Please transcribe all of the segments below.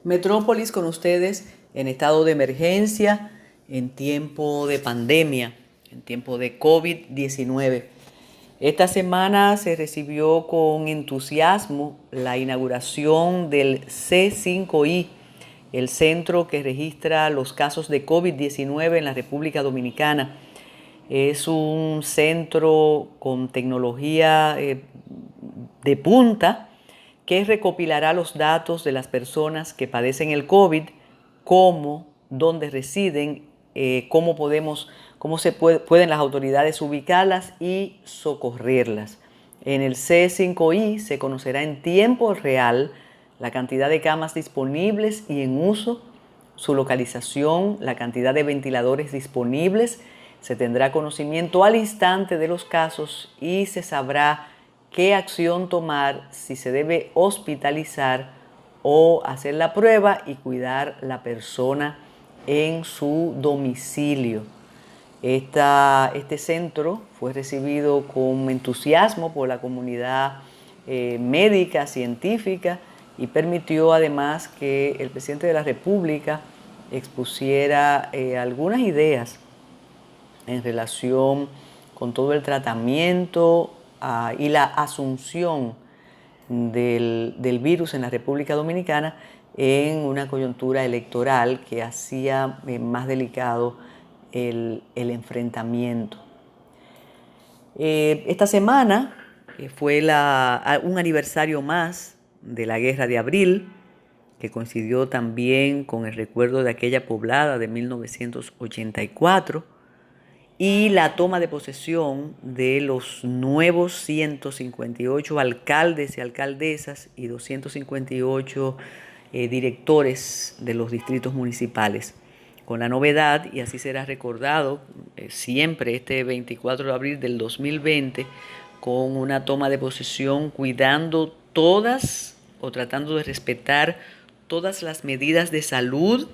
Metrópolis con ustedes en estado de emergencia, en tiempo de pandemia, en tiempo de COVID-19. Esta semana se recibió con entusiasmo la inauguración del C5I, el centro que registra los casos de COVID-19 en la República Dominicana. Es un centro con tecnología de punta que recopilará los datos de las personas que padecen el COVID, cómo, dónde residen, cómo pueden las autoridades ubicarlas y socorrerlas. En el C5I se conocerá en tiempo real la cantidad de camas disponibles y en uso, su localización, la cantidad de ventiladores disponibles. Se tendrá conocimiento al instante de los casos y se sabrá qué acción tomar, si se debe hospitalizar o hacer la prueba y cuidar la persona en su domicilio. Este centro fue recibido con entusiasmo por la comunidad médica, científica, y permitió además que el presidente de la República expusiera algunas ideas en relación con todo el tratamiento y la asunción del virus en la República Dominicana en una coyuntura electoral que hacía más delicado el enfrentamiento. Esta semana fue un aniversario más de la Guerra de Abril, que coincidió también con el recuerdo de aquella poblada de 1984 y la toma de posesión de los nuevos 158 alcaldes y alcaldesas y 258 directores de los distritos municipales, con la novedad, y así será recordado siempre este 24 de abril del 2020, con una toma de posesión cuidando todas o tratando de respetar todas las medidas de salud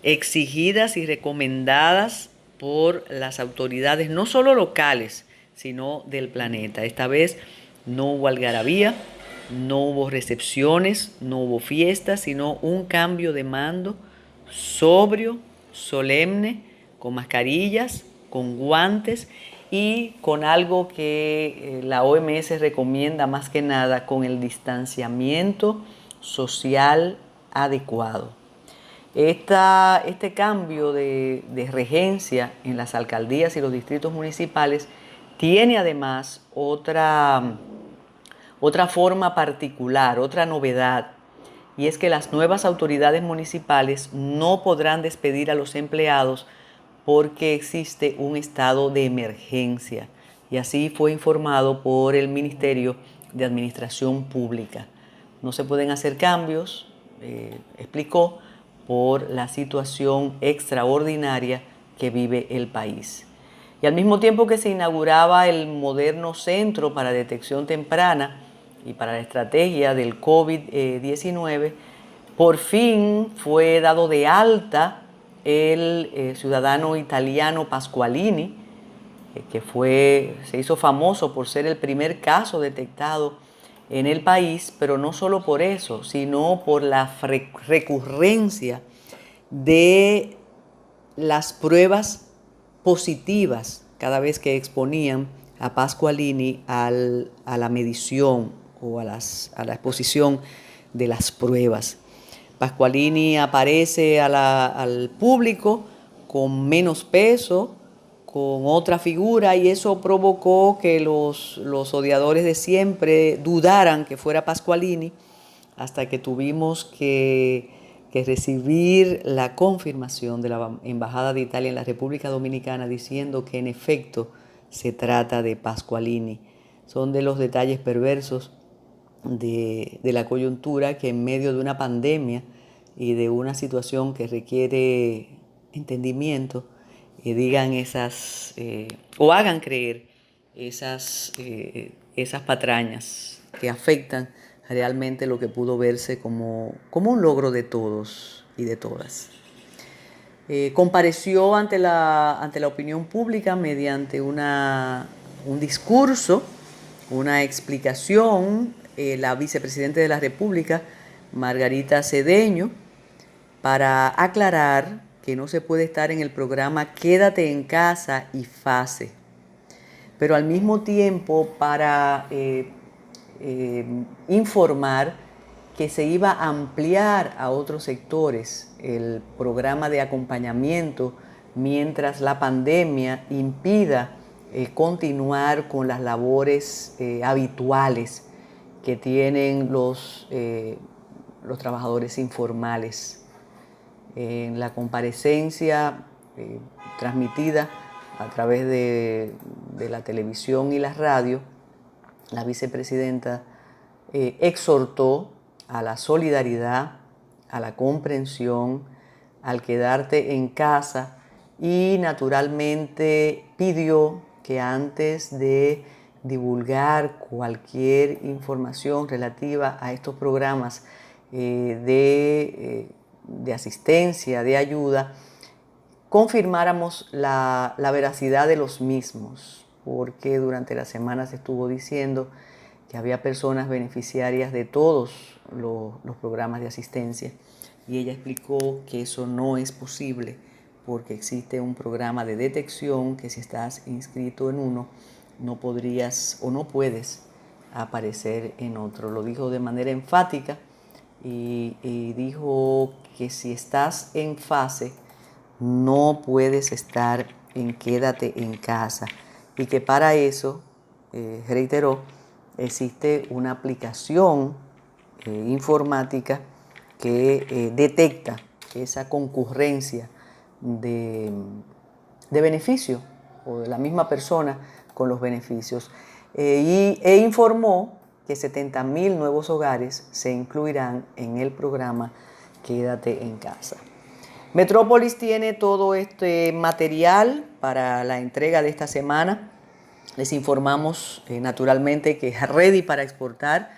exigidas y recomendadas por las autoridades, no solo locales, sino del planeta. Esta vez no hubo algarabía, no hubo recepciones, no hubo fiestas, sino un cambio de mando sobrio, solemne, con mascarillas, con guantes y con algo que la OMS recomienda más que nada, con el distanciamiento social adecuado. Este cambio de regencia en las alcaldías y los distritos municipales tiene además otra forma particular, otra novedad, y es que las nuevas autoridades municipales no podrán despedir a los empleados porque existe un estado de emergencia, y así fue informado por el Ministerio de Administración Pública. No se pueden hacer cambios, explicó, por la situación extraordinaria que vive el país. Y al mismo tiempo que se inauguraba el moderno Centro para Detección Temprana y para la estrategia del COVID-19, por fin fue dado de alta el ciudadano italiano Pasqualini, que se hizo famoso por ser el primer caso detectado en el país, pero no solo por eso, sino por la recurrencia de las pruebas positivas cada vez que exponían a Pasqualini a la medición o a la exposición de las pruebas. Pasqualini aparece al público con menos peso, con otra figura, y eso provocó que los odiadores de siempre dudaran que fuera Pasqualini, hasta que tuvimos que recibir la confirmación de la Embajada de Italia en la República Dominicana diciendo que en efecto se trata de Pasqualini. Son de los detalles perversos de la coyuntura, que en medio de una pandemia y de una situación que requiere entendimiento, digan o hagan creer esas patrañas que afectan realmente lo que pudo verse como un logro de todos y de todas. Compareció ante la opinión pública mediante un discurso, una explicación, la vicepresidenta de la República, Margarita Cedeño, para aclarar que no se puede estar en el programa Quédate en Casa y FASE, pero al mismo tiempo para informar que se iba a ampliar a otros sectores el programa de acompañamiento mientras la pandemia impida continuar con las labores habituales que tienen los trabajadores informales. En la comparecencia transmitida a través de la televisión y la radio, la vicepresidenta exhortó a la solidaridad, a la comprensión, al quedarte en casa y naturalmente pidió que antes de divulgar cualquier información relativa a estos programas de asistencia, de ayuda, confirmáramos la veracidad de los mismos, porque durante la semana se estuvo diciendo que había personas beneficiarias de todos los programas de asistencia, y ella explicó que eso no es posible porque existe un programa de detección que si estás inscrito en uno no podrías o no puedes aparecer en otro. Lo dijo de manera enfática y dijo que si estás en FASE no puedes estar en Quédate en Casa, y que para eso, reiteró, existe una aplicación informática que detecta esa concurrencia de beneficio o de la misma persona con los beneficios, e informó que 70.000 nuevos hogares se incluirán en el programa Quédate en Casa. Metrópolis tiene todo este material para la entrega de esta semana. Les informamos naturalmente que Ready para Exportar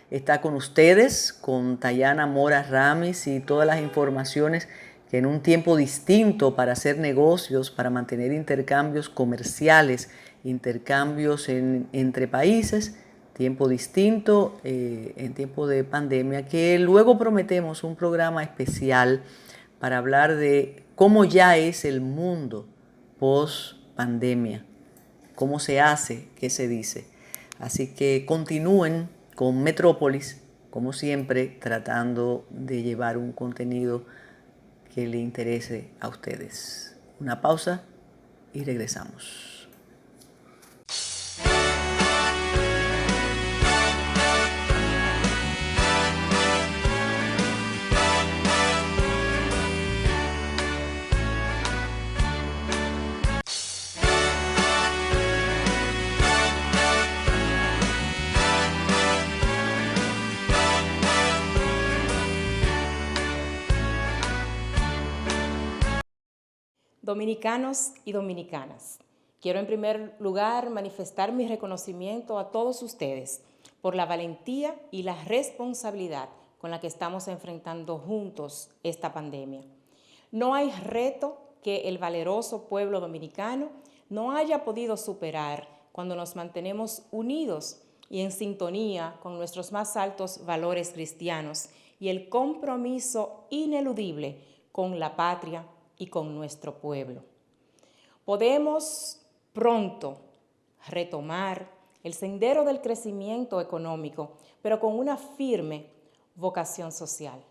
está con ustedes, con Tayana Mora Ramis, y todas las informaciones que en un tiempo distinto para hacer negocios, para mantener intercambios comerciales, intercambios entre países, tiempo distinto en tiempo de pandemia, que luego prometemos un programa especial para hablar de cómo ya es el mundo post pandemia, cómo se hace, qué se dice. Así que continúen con Metrópolis, como siempre, tratando de llevar un contenido que le interese a ustedes. Una pausa y regresamos. Dominicanos y dominicanas, quiero en primer lugar manifestar mi reconocimiento a todos ustedes por la valentía y la responsabilidad con la que estamos enfrentando juntos esta pandemia. No hay reto que el valeroso pueblo dominicano no haya podido superar cuando nos mantenemos unidos y en sintonía con nuestros más altos valores cristianos y el compromiso ineludible con la patria y con nuestro pueblo. Podemos pronto retomar el sendero del crecimiento económico, pero con una firme vocación social.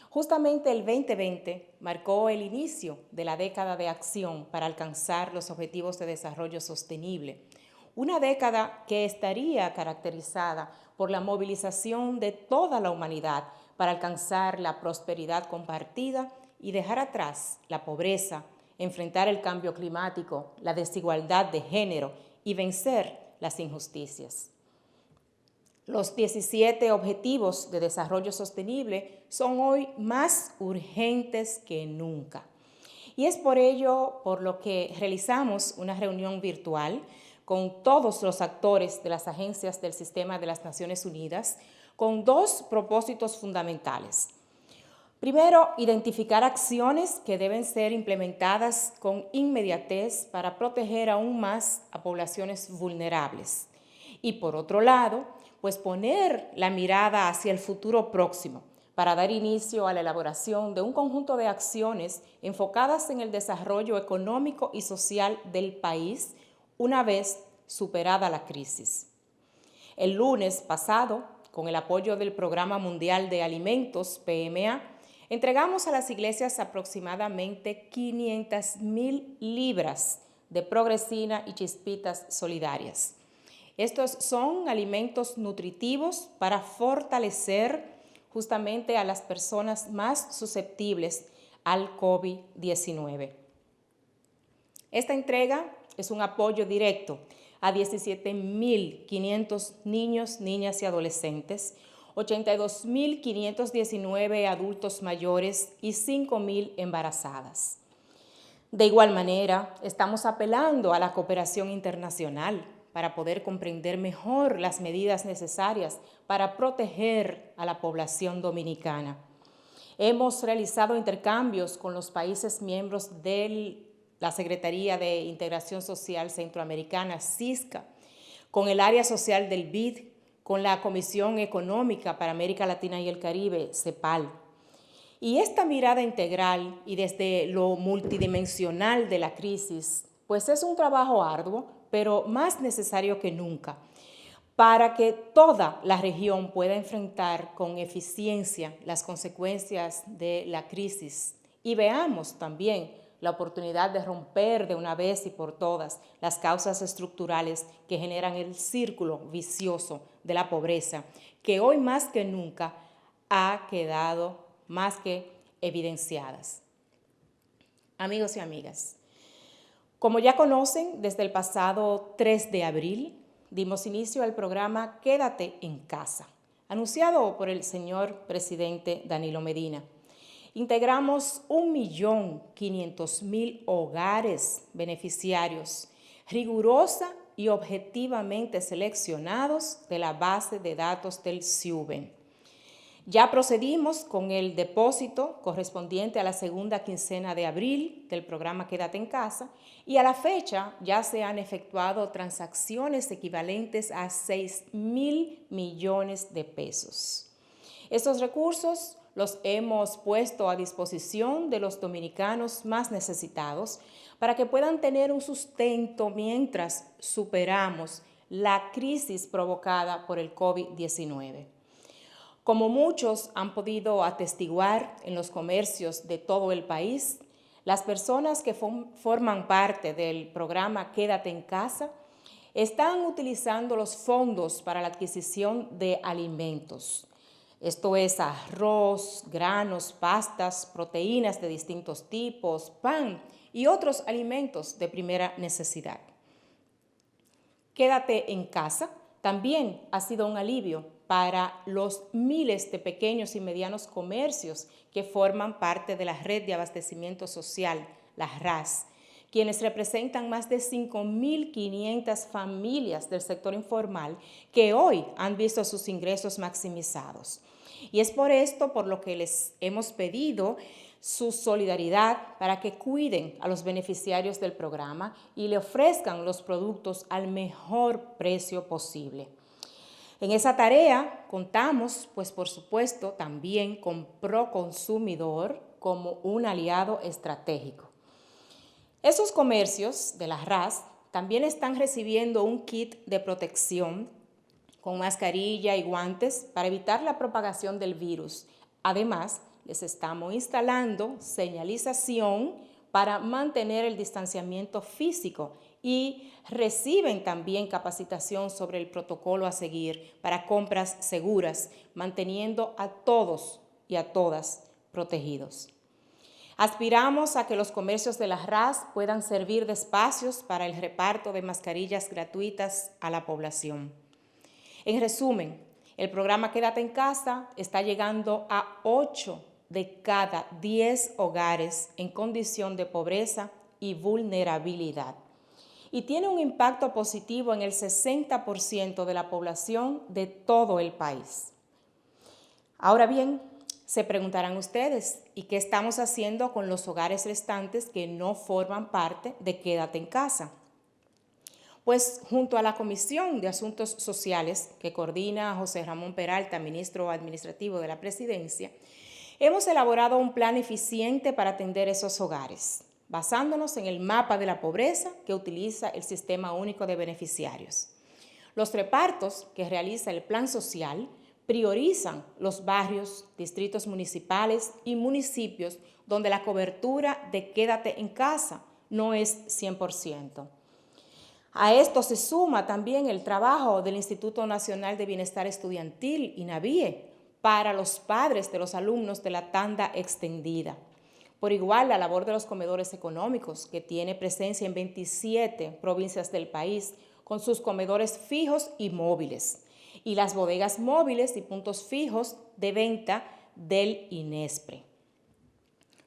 Justamente el 2020 marcó el inicio de la década de acción para alcanzar los objetivos de desarrollo sostenible, una década que estaría caracterizada por la movilización de toda la humanidad para alcanzar la prosperidad compartida y dejar atrás la pobreza, enfrentar el cambio climático, la desigualdad de género y vencer las injusticias. Los 17 Objetivos de Desarrollo Sostenible son hoy más urgentes que nunca. Y es por ello por lo que realizamos una reunión virtual con todos los actores de las agencias del Sistema de las Naciones Unidas con dos propósitos fundamentales. Primero, identificar acciones que deben ser implementadas con inmediatez para proteger aún más a poblaciones vulnerables. Y por otro lado, pues poner la mirada hacia el futuro próximo para dar inicio a la elaboración de un conjunto de acciones enfocadas en el desarrollo económico y social del país una vez superada la crisis. El lunes pasado, con el apoyo del Programa Mundial de Alimentos, PMA, entregamos a las iglesias aproximadamente 500,000 libras de progresina y chispitas solidarias. Estos son alimentos nutritivos para fortalecer justamente a las personas más susceptibles al COVID-19. Esta entrega es un apoyo directo a 17,500 niños, niñas y adolescentes, 82,519 adultos mayores y 5,000 embarazadas. De igual manera, estamos apelando a la cooperación internacional para poder comprender mejor las medidas necesarias para proteger a la población dominicana. Hemos realizado intercambios con los países miembros de la Secretaría de Integración Social Centroamericana, SISCA, con el área social del BID, con la Comisión Económica para América Latina y el Caribe, CEPAL. Y esta mirada integral y desde lo multidimensional de la crisis, pues es un trabajo arduo, pero más necesario que nunca, para que toda la región pueda enfrentar con eficiencia las consecuencias de la crisis y veamos también la oportunidad de romper de una vez y por todas las causas estructurales que generan el círculo vicioso de la pobreza, que hoy más que nunca ha quedado más que evidenciadas. Amigos y amigas, como ya conocen, desde el pasado 3 de abril dimos inicio al programa Quédate en Casa, anunciado por el señor presidente Danilo Medina. Integramos 1,500,000 hogares beneficiarios, rigurosa y objetivamente seleccionados de la base de datos del SIUBEN. Ya procedimos con el depósito correspondiente a la segunda quincena de abril del programa Quédate en Casa y a la fecha ya se han efectuado transacciones equivalentes a 6,000 millones de pesos. Estos recursos los hemos puesto a disposición de los dominicanos más necesitados para que puedan tener un sustento mientras superamos la crisis provocada por el COVID-19. Como muchos han podido atestiguar en los comercios de todo el país, las personas que forman parte del programa Quédate en Casa están utilizando los fondos para la adquisición de alimentos. Esto es arroz, granos, pastas, proteínas de distintos tipos, pan y otros alimentos de primera necesidad. Quédate en Casa también ha sido un alivio para los miles de pequeños y medianos comercios que forman parte de la Red de Abastecimiento Social, la RAS, quienes representan más de 5,500 familias del sector informal que hoy han visto sus ingresos maximizados. Y es por esto por lo que les hemos pedido su solidaridad para que cuiden a los beneficiarios del programa y le ofrezcan los productos al mejor precio posible. En esa tarea contamos, pues por supuesto, también con Proconsumidor como un aliado estratégico. Esos comercios de la RAS también están recibiendo un kit de protección con mascarilla y guantes para evitar la propagación del virus. Además, les estamos instalando señalización para mantener el distanciamiento físico y reciben también capacitación sobre el protocolo a seguir para compras seguras, manteniendo a todos y a todas protegidos. Aspiramos a que los comercios de la RAS puedan servir de espacios para el reparto de mascarillas gratuitas a la población. En resumen, el programa Quédate en Casa está llegando a 8 de cada 10 hogares en condición de pobreza y vulnerabilidad y tiene un impacto positivo en el 60% de la población de todo el país. Ahora bien, se preguntarán ustedes, ¿y qué estamos haciendo con los hogares restantes que no forman parte de Quédate en Casa? Pues junto a la Comisión de Asuntos Sociales, que coordina José Ramón Peralta, ministro administrativo de la Presidencia, hemos elaborado un plan eficiente para atender esos hogares, basándonos en el mapa de la pobreza que utiliza el Sistema Único de Beneficiarios. Los repartos que realiza el Plan Social priorizan los barrios, distritos municipales y municipios donde la cobertura de quédate en casa no es 100%. A esto se suma también el trabajo del Instituto Nacional de Bienestar Estudiantil, INABIE, para los padres de los alumnos de la tanda extendida. Por igual, la labor de los comedores económicos, que tiene presencia en 27 provincias del país, con sus comedores fijos y móviles, y las bodegas móviles y puntos fijos de venta del INESPRE.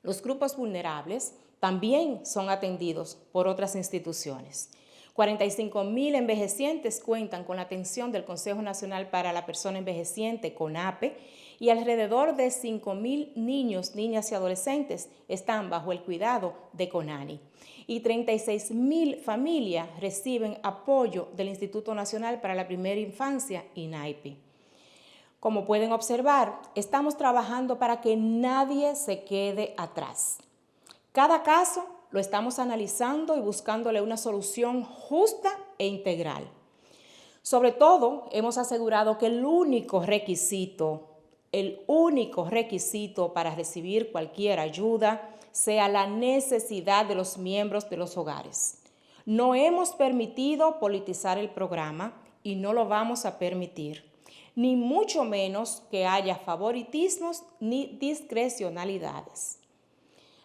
Los grupos vulnerables también son atendidos por otras instituciones. 45,000 envejecientes cuentan con la atención del Consejo Nacional para la Persona Envejeciente, CONAPE, y alrededor de 5,000 niños, niñas y adolescentes están bajo el cuidado de CONANI. Y 36,000 familias reciben apoyo del Instituto Nacional para la Primera Infancia, INAIPI. Como pueden observar, estamos trabajando para que nadie se quede atrás. Cada caso lo estamos analizando y buscándole una solución justa e integral. Sobre todo, hemos asegurado que el único requisito para recibir cualquier ayuda sea la necesidad de los miembros de los hogares. No hemos permitido politizar el programa y no lo vamos a permitir, ni mucho menos que haya favoritismos ni discrecionalidades.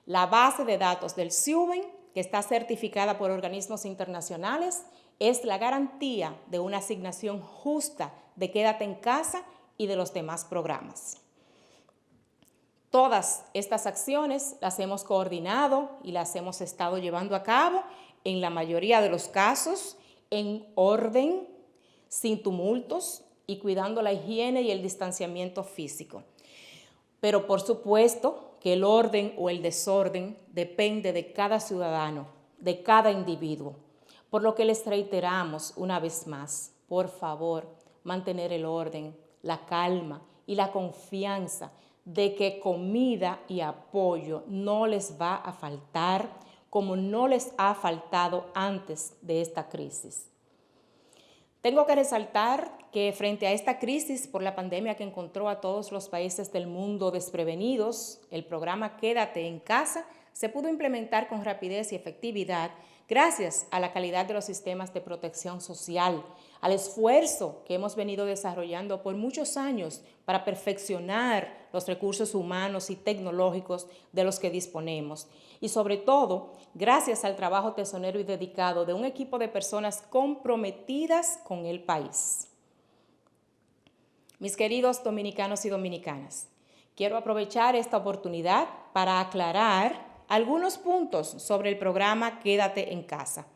La base de datos del SIUBEN, que está certificada por organismos internacionales, es la garantía de una asignación justa de Quédate en Casa y de los demás programas. Todas estas acciones las hemos coordinado y las hemos estado llevando a cabo en la mayoría de los casos en orden, sin tumultos y cuidando la higiene y el distanciamiento físico. Pero por supuesto que el orden o el desorden depende de cada ciudadano, de cada individuo, por lo que les reiteramos una vez más, por favor, mantener el orden, la calma y la confianza de que comida y apoyo no les va a faltar como no les ha faltado antes de esta crisis. Tengo que resaltar que frente a esta crisis por la pandemia que encontró a todos los países del mundo desprevenidos, el programa Quédate en Casa se pudo implementar con rapidez y efectividad gracias a la calidad de los sistemas de protección social, al esfuerzo que hemos venido desarrollando por muchos años para perfeccionar los recursos humanos y tecnológicos de los que disponemos. Y sobre todo, gracias al trabajo tesonero y dedicado de un equipo de personas comprometidas con el país. Mis queridos dominicanos y dominicanas, quiero aprovechar esta oportunidad para aclarar algunos puntos sobre el programa Quédate en Casa.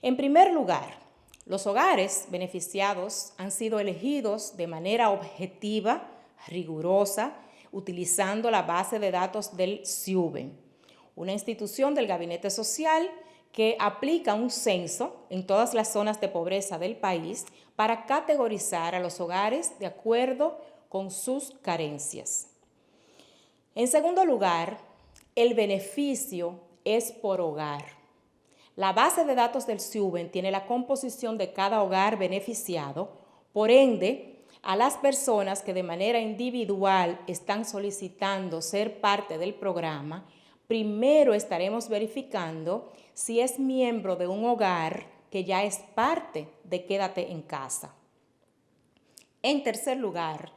En primer lugar, los hogares beneficiados han sido elegidos de manera objetiva, rigurosa, utilizando la base de datos del SIUBEN, una institución del Gabinete Social que aplica un censo en todas las zonas de pobreza del país para categorizar a los hogares de acuerdo con sus carencias. En segundo lugar, el beneficio es por hogar. La base de datos del SIUBEN tiene la composición de cada hogar beneficiado, por ende, a las personas que de manera individual están solicitando ser parte del programa, primero estaremos verificando si es miembro de un hogar que ya es parte de Quédate en Casa. En tercer lugar,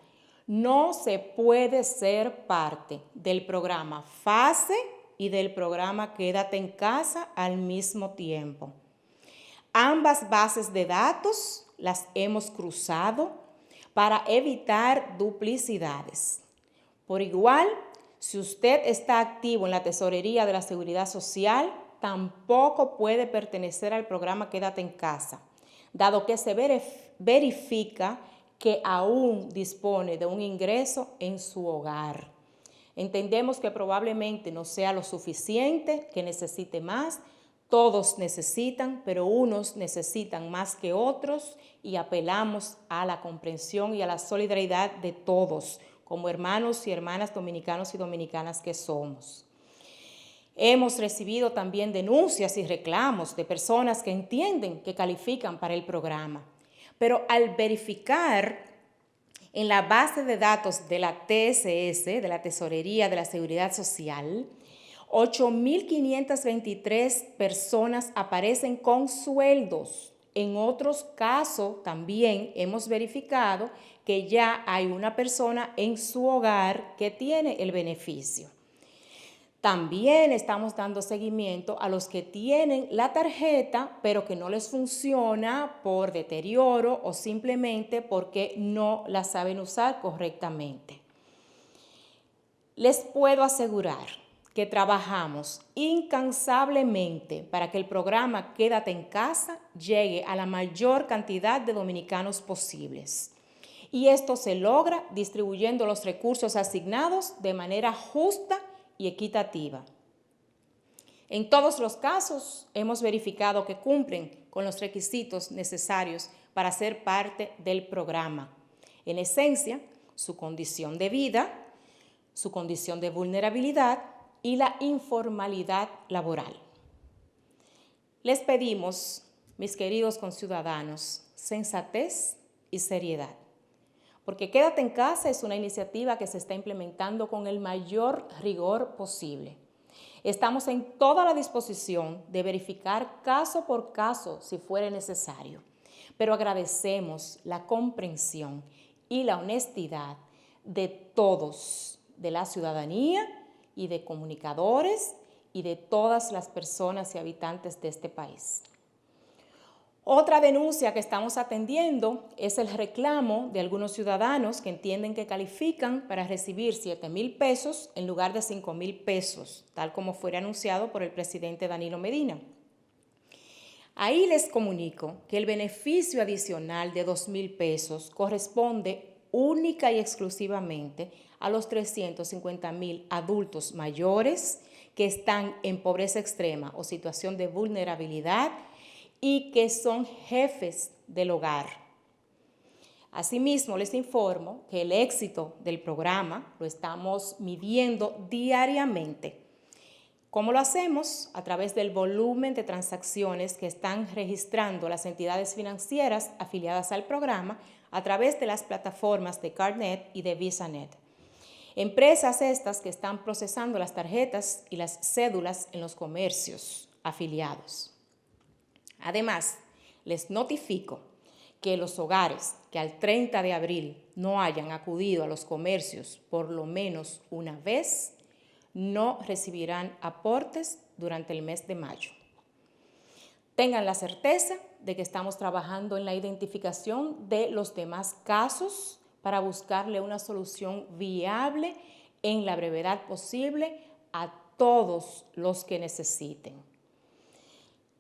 no se puede ser parte del programa FASE y del programa Quédate en Casa al mismo tiempo. Ambas bases de datos las hemos cruzado para evitar duplicidades. Por igual, si usted está activo en la Tesorería de la Seguridad Social, tampoco puede pertenecer al programa Quédate en Casa, dado que se verifica que aún dispone de un ingreso en su hogar. Entendemos que probablemente no sea lo suficiente, que necesite más. Todos necesitan, pero unos necesitan más que otros y apelamos a la comprensión y a la solidaridad de todos, como hermanos y hermanas dominicanos y dominicanas que somos. Hemos recibido también denuncias y reclamos de personas que entienden que califican para el programa, pero al verificar en la base de datos de la TSS, de la Tesorería de la Seguridad Social, 8.523 personas aparecen con sueldos. En otros casos también hemos verificado que ya hay una persona en su hogar que tiene el beneficio. También estamos dando seguimiento a los que tienen la tarjeta, pero que no les funciona por deterioro o simplemente porque no la saben usar correctamente. Les puedo asegurar que trabajamos incansablemente para que el programa Quédate en Casa llegue a la mayor cantidad de dominicanos posibles. Y esto se logra distribuyendo los recursos asignados de manera justa y equitativa. En todos los casos hemos verificado que cumplen con los requisitos necesarios para ser parte del programa. En esencia, su condición de vida, su condición de vulnerabilidad y la informalidad laboral. Les pedimos, mis queridos conciudadanos, sensatez y seriedad, porque Quédate en Casa es una iniciativa que se está implementando con el mayor rigor posible. Estamos en toda la disposición de verificar caso por caso si fuere necesario, pero agradecemos la comprensión y la honestidad de todos, de la ciudadanía y de comunicadores y de todas las personas y habitantes de este país. Otra denuncia que estamos atendiendo es el reclamo de algunos ciudadanos que entienden que califican para recibir 7,000 pesos en lugar de 5,000 pesos, tal como fue anunciado por el presidente Danilo Medina. Ahí les comunico que el beneficio adicional de 2,000 pesos corresponde única y exclusivamente a los 350,000 adultos mayores que están en pobreza extrema o situación de vulnerabilidad y que son jefes del hogar. Asimismo, les informo que el éxito del programa lo estamos midiendo diariamente. ¿Cómo lo hacemos? A través del volumen de transacciones que están registrando las entidades financieras afiliadas al programa a través de las plataformas de CardNet y de VisaNet. Empresas estas que están procesando las tarjetas y las cédulas en los comercios afiliados. Además, les notifico que los hogares que al 30 de abril no hayan acudido a los comercios por lo menos una vez, no recibirán aportes durante el mes de mayo. Tengan la certeza de que estamos trabajando en la identificación de los demás casos para buscarle una solución viable en la brevedad posible a todos los que necesiten.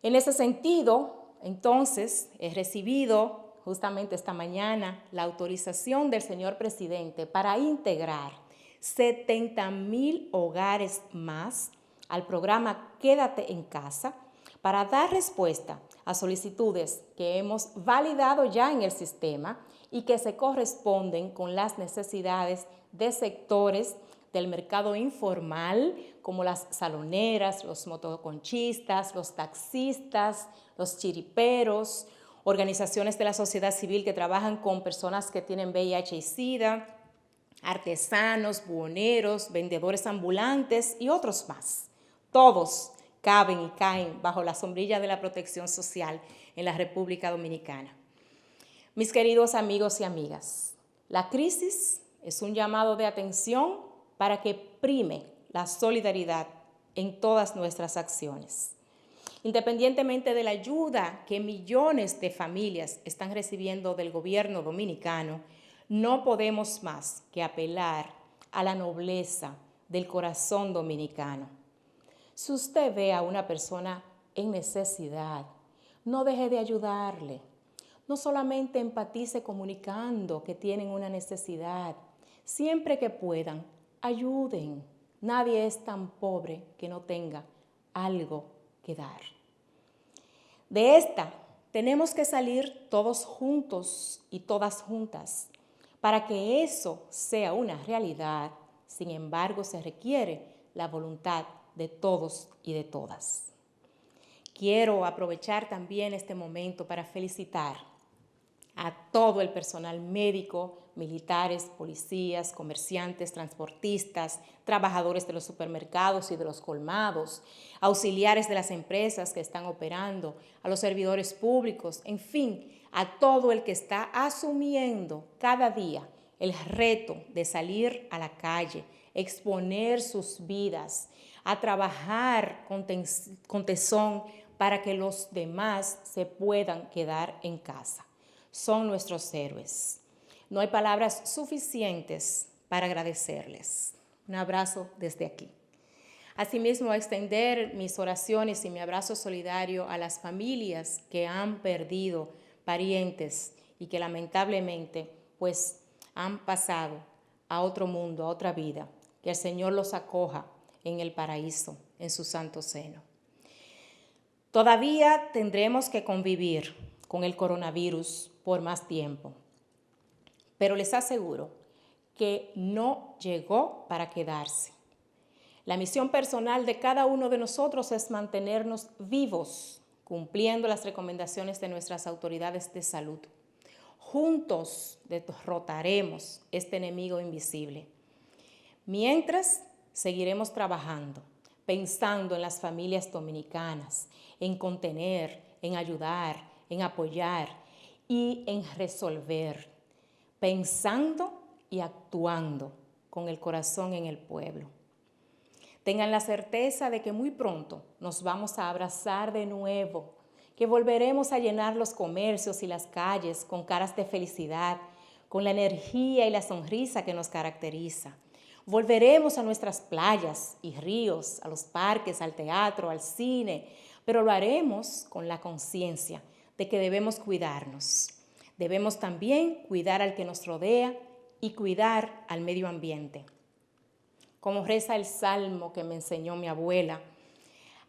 En ese sentido, entonces, he recibido justamente esta mañana la autorización del señor presidente para integrar 70,000 hogares más al programa Quédate en Casa para dar respuesta a solicitudes que hemos validado ya en el sistema y que se corresponden con las necesidades de sectores del mercado informal, como las saloneras, los motoconchistas, los taxistas, los chiriperos, organizaciones de la sociedad civil que trabajan con personas que tienen VIH y SIDA, artesanos, buhoneros, vendedores ambulantes y otros más. Todos caben y caen bajo la sombrilla de la protección social en la República Dominicana. Mis queridos amigos y amigas, la crisis es un llamado de atención para que prime la solidaridad en todas nuestras acciones. Independientemente de la ayuda que millones de familias están recibiendo del gobierno dominicano, no podemos más que apelar a la nobleza del corazón dominicano. Si usted ve a una persona en necesidad, no deje de ayudarle. No solamente empatice comunicando que tienen una necesidad. Siempre que puedan, ayuden. Nadie es tan pobre que no tenga algo que dar. De esta tenemos que salir todos juntos y todas juntas. Para que eso sea una realidad, sin embargo, se requiere la voluntad de todos y de todas. Quiero aprovechar también este momento para felicitar a todo el personal médico, militares, policías, comerciantes, transportistas, trabajadores de los supermercados y de los colmados, auxiliares de las empresas que están operando, a los servidores públicos, en fin, a todo el que está asumiendo cada día el reto de salir a la calle, exponer sus vidas, a trabajar con tesón para que los demás se puedan quedar en casa. Son nuestros héroes. No hay palabras suficientes para agradecerles. Un abrazo desde aquí. Asimismo, extender mis oraciones y mi abrazo solidario a las familias que han perdido parientes y que lamentablemente pues han pasado a otro mundo, a otra vida. Que el Señor los acoja en el paraíso, en su santo seno. Todavía tendremos que convivir con el coronavirus por más tiempo, pero les aseguro que no llegó para quedarse. La misión personal de cada uno de nosotros es mantenernos vivos, cumpliendo las recomendaciones de nuestras autoridades de salud. Juntos derrotaremos este enemigo invisible. Mientras, seguiremos trabajando, pensando en las familias dominicanas, en contener, en ayudar, en apoyar y en resolver, pensando y actuando con el corazón en el pueblo. Tengan la certeza de que muy pronto nos vamos a abrazar de nuevo, que volveremos a llenar los comercios y las calles con caras de felicidad, con la energía y la sonrisa que nos caracteriza. Volveremos a nuestras playas y ríos, a los parques, al teatro, al cine, pero lo haremos con la conciencia de que debemos cuidarnos. Debemos también cuidar al que nos rodea y cuidar al medio ambiente. Como reza el salmo que me enseñó mi abuela,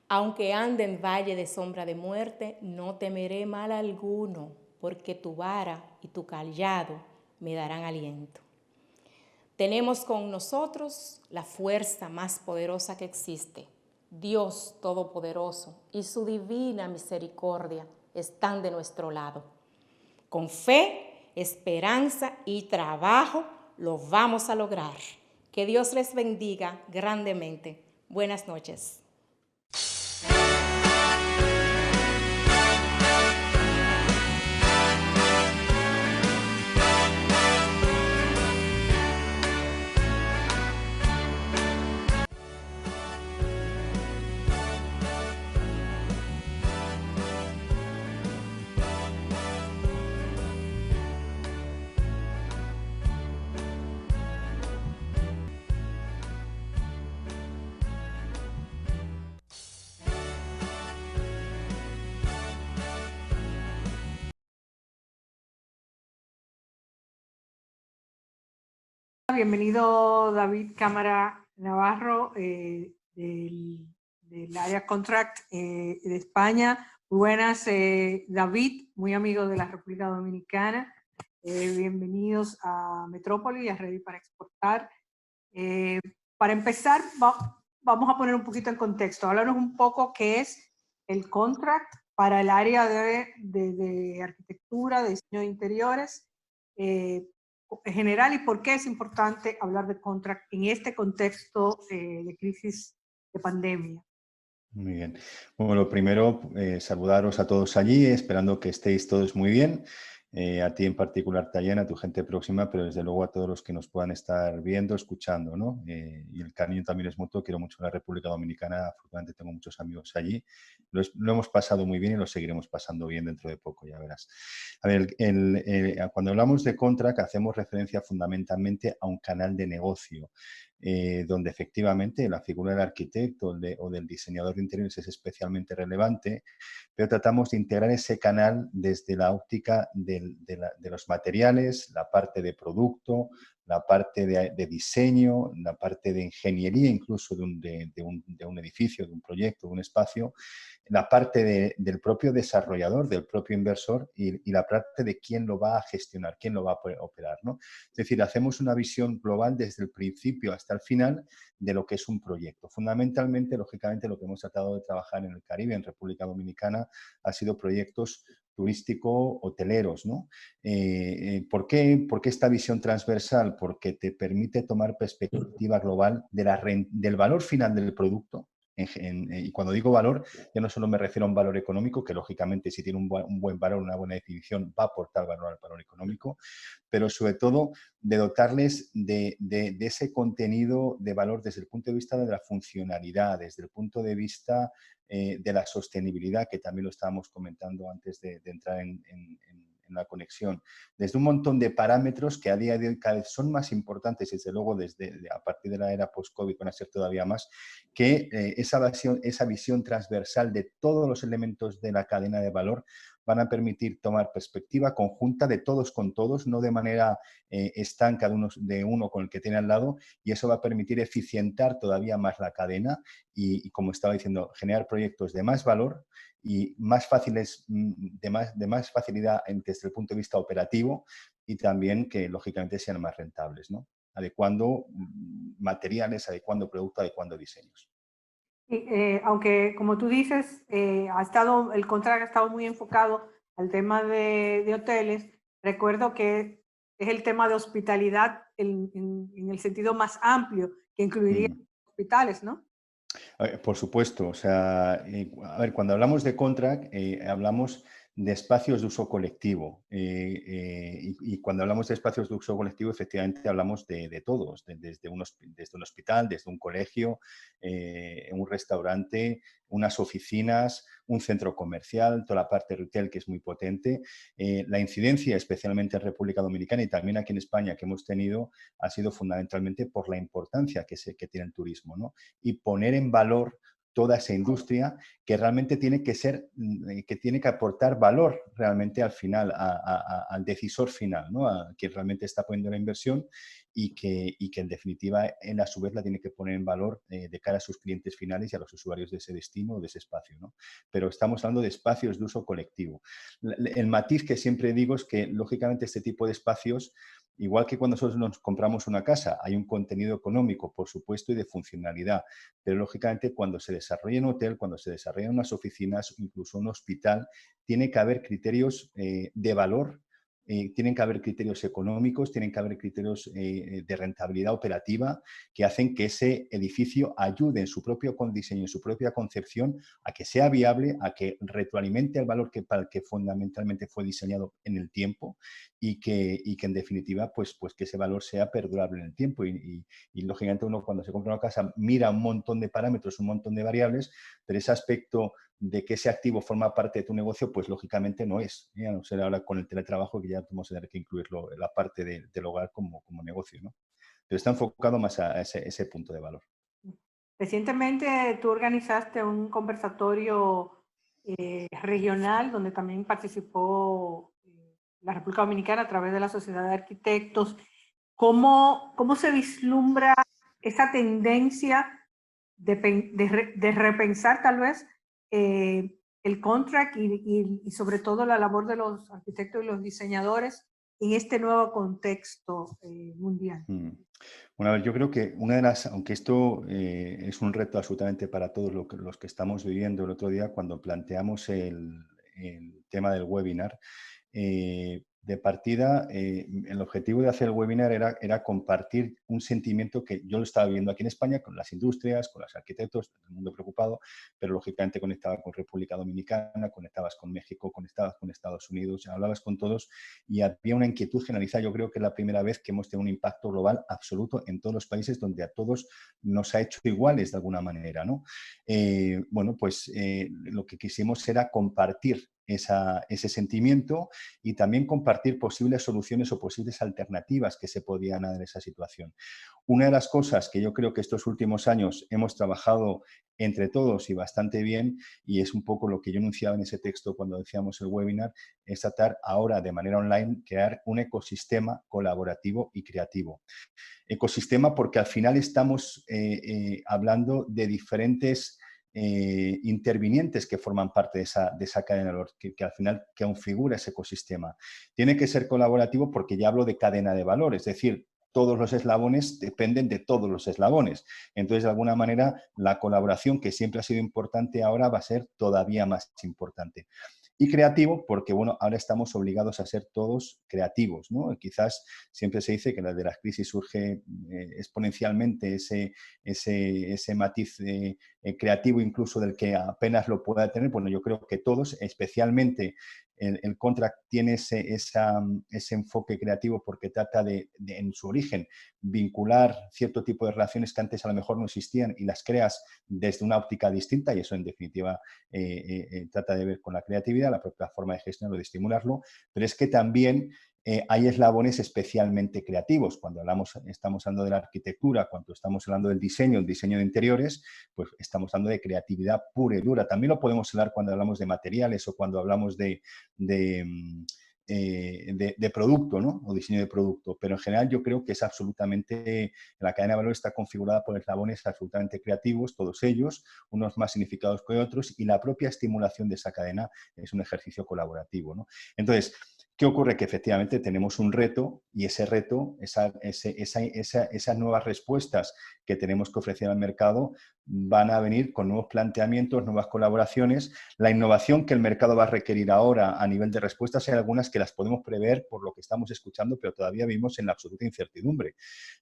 aunque ande en valle de sombra de muerte, no temeré mal alguno, porque tu vara y tu callado me darán aliento. Tenemos con nosotros la fuerza más poderosa que existe. Dios Todopoderoso y su divina misericordia están de nuestro lado. Con fe, esperanza y trabajo lo vamos a lograr. Que Dios les bendiga grandemente. Buenas noches. Bienvenido David Cámara Navarro del área Contract de España. Muy buenas, David, muy amigo de la República Dominicana. Bienvenidos a Metrópoli y a Ready para Exportar. Para empezar, vamos a poner un poquito en contexto. Háblanos un poco qué es el Contract para el área de arquitectura, de diseño de interiores, en general, y por qué es importante hablar de contract en este contexto de crisis de pandemia. Muy bien. Bueno, lo primero, saludaros a todos allí, esperando que estéis todos muy bien. A ti en particular, Tayana, a tu gente próxima, pero desde luego a todos los que nos puedan estar viendo, escuchando, ¿no? Y el cariño también es mutuo. Quiero mucho la República Dominicana. Afortunadamente tengo muchos amigos allí. Lo hemos pasado muy bien y lo seguiremos pasando bien dentro de poco, ya verás. A ver, cuando hablamos de Contract, hacemos referencia fundamentalmente a un canal de negocio. Donde efectivamente la figura del arquitecto o del diseñador de interiores es especialmente relevante, pero tratamos de integrar ese canal desde la óptica de los materiales, la parte de producto, la parte de diseño, la parte de ingeniería incluso de un edificio, de un proyecto, de un espacio, la parte del propio desarrollador, del propio inversor y la parte de quién lo va a gestionar, quién lo va a operar, ¿no? Es decir, hacemos una visión global desde el principio hasta el final de lo que es un proyecto. Fundamentalmente, lógicamente, lo que hemos tratado de trabajar en el Caribe, en República Dominicana, ha sido proyectos turístico-hoteleros, ¿no? ¿Por qué? ¿Por qué esta visión transversal? Porque te permite tomar perspectiva global del valor final del producto. Y cuando digo valor, ya no solo me refiero a un valor económico, que lógicamente si tiene un buen valor, una buena definición, va a aportar valor al valor económico, pero sobre todo de dotarles de ese contenido de valor desde el punto de vista de la funcionalidad, desde el punto de vista de la sostenibilidad, que también lo estábamos comentando antes de entrar en la conexión, desde un montón de parámetros que a día de hoy cada vez son más importantes, y desde luego a partir de la era post-COVID van a ser todavía más, que esa visión transversal de todos los elementos de la cadena de valor van a permitir tomar perspectiva conjunta de todos con todos, no de manera estanca de uno con el que tiene al lado, y eso va a permitir eficientar todavía más la cadena y como estaba diciendo, generar proyectos de más valor y más fáciles, de más facilidad desde el punto de vista operativo y también que lógicamente sean más rentables, ¿no? Adecuando materiales, adecuando productos, adecuando diseños. Aunque, como tú dices, el contrato ha estado muy enfocado al tema de hoteles, recuerdo que es el tema de hospitalidad en el sentido más amplio, que incluiría Mm. hospitales, ¿no? Por supuesto, o sea, a ver, cuando hablamos de contract, hablamos de espacios de uso colectivo. Y cuando hablamos de espacios de uso colectivo, efectivamente hablamos de todos, desde un hospital, desde un colegio, un restaurante, unas oficinas, un centro comercial, toda la parte retail que es muy potente. La incidencia, especialmente en República Dominicana y también aquí en España que hemos tenido, ha sido fundamentalmente por la importancia que tiene el turismo, ¿no? Y poner en valor toda esa industria que realmente tiene que ser, que tiene que aportar valor realmente al final, al decisor final, ¿no? A quien realmente está poniendo la inversión y que en definitiva, a su vez la tiene que poner en valor de cara a sus clientes finales y a los usuarios de ese destino o de ese espacio, ¿no? Pero estamos hablando de espacios de uso colectivo. El matiz que siempre digo es que, lógicamente, este tipo de espacios, igual que cuando nosotros nos compramos una casa, hay un contenido económico, por supuesto, y de funcionalidad, pero lógicamente cuando se desarrolla un hotel, cuando se desarrollan unas oficinas, incluso un hospital, tiene que haber criterios de valor, tienen que haber criterios económicos, tienen que haber criterios de rentabilidad operativa que hacen que ese edificio ayude en su propio diseño, en su propia concepción, a que sea viable, a que retroalimente el valor para el que fundamentalmente fue diseñado en el tiempo y que en definitiva pues que ese valor sea perdurable en el tiempo. Y lógicamente uno cuando se compra una casa mira un montón de parámetros, un montón de variables, pero ese aspecto de que ese activo forma parte de tu negocio, pues lógicamente no es. A no ser ahora con el teletrabajo que ya vamos a tener que incluirlo en la parte del hogar como negocio, ¿no? Pero está enfocado más a ese punto de valor. Recientemente tú organizaste un conversatorio regional donde también participó la República Dominicana a través de la Sociedad de Arquitectos. ¿Cómo se vislumbra esa tendencia de repensar tal vez el contract y sobre todo la labor de los arquitectos y los diseñadores en este nuevo contexto mundial? Bueno, a ver, yo creo que una de las, aunque esto es un reto absolutamente para todos los que estamos viviendo el otro día, cuando planteamos el tema del webinar, de partida, el objetivo de hacer el webinar era compartir un sentimiento que yo lo estaba viviendo aquí en España con las industrias, con los arquitectos, todo el mundo preocupado, pero lógicamente conectaba con República Dominicana, conectabas con México, conectabas con Estados Unidos, hablabas con todos y había una inquietud generalizada. Yo creo que es la primera vez que hemos tenido un impacto global absoluto en todos los países donde a todos nos ha hecho iguales de alguna manera, ¿no? Bueno, pues lo que quisimos era compartir ese sentimiento y también compartir posibles soluciones o posibles alternativas que se podían dar en esa situación. Una de las cosas que yo creo que estos últimos años hemos trabajado entre todos y bastante bien, y es un poco lo que yo enunciaba en ese texto cuando decíamos el webinar, es tratar ahora de manera online crear un ecosistema colaborativo y creativo. Ecosistema porque al final estamos hablando de diferentes intervinientes que forman parte de esa cadena de valor, que al final configura ese ecosistema. Tiene que ser colaborativo porque ya hablo de cadena de valor, es decir, todos los eslabones dependen de todos los eslabones. Entonces, de alguna manera, la colaboración, que siempre ha sido importante, ahora va a ser todavía más importante. Y creativo, porque bueno, ahora estamos obligados a ser todos creativos, ¿no? Y quizás siempre se dice que de las crisis surge exponencialmente ese matiz creativo, incluso del que apenas lo pueda tener. Bueno, yo creo que todos, especialmente el contract, tiene ese enfoque creativo porque trata en su origen, vincular cierto tipo de relaciones que antes a lo mejor no existían y las creas desde una óptica distinta, y eso en definitiva trata de ver con la creatividad, la propia forma de gestionarlo, de estimularlo, pero es que también hay eslabones especialmente creativos. Cuando estamos hablando de la arquitectura, cuando estamos hablando del diseño, el diseño de interiores, pues estamos hablando de creatividad pura y dura. También lo podemos hablar cuando hablamos de materiales o cuando hablamos de producto, ¿no? O diseño de producto, pero en general yo creo que es absolutamente, la cadena de valor está configurada por eslabones absolutamente creativos, todos ellos, unos más significados que otros, y la propia estimulación de esa cadena es un ejercicio colaborativo, ¿no? Entonces, ¿qué ocurre? Que efectivamente tenemos un reto y ese reto, esas nuevas respuestas que tenemos que ofrecer al mercado van a venir con nuevos planteamientos, nuevas colaboraciones. La innovación que el mercado va a requerir ahora a nivel de respuestas, hay algunas que las podemos prever por lo que estamos escuchando, pero todavía vivimos en la absoluta incertidumbre.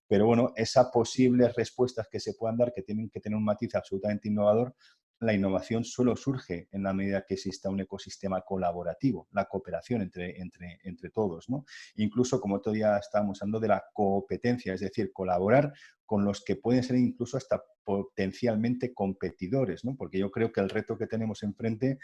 Pero bueno, esas posibles respuestas que se puedan dar, que tienen que tener un matiz absolutamente innovador, la innovación solo surge en la medida que exista un ecosistema colaborativo, la cooperación entre todos, ¿no? Incluso, como todavía estábamos hablando de la competencia, es decir, colaborar con los que pueden ser incluso hasta potencialmente competidores, ¿no? Porque yo creo que el reto que tenemos enfrente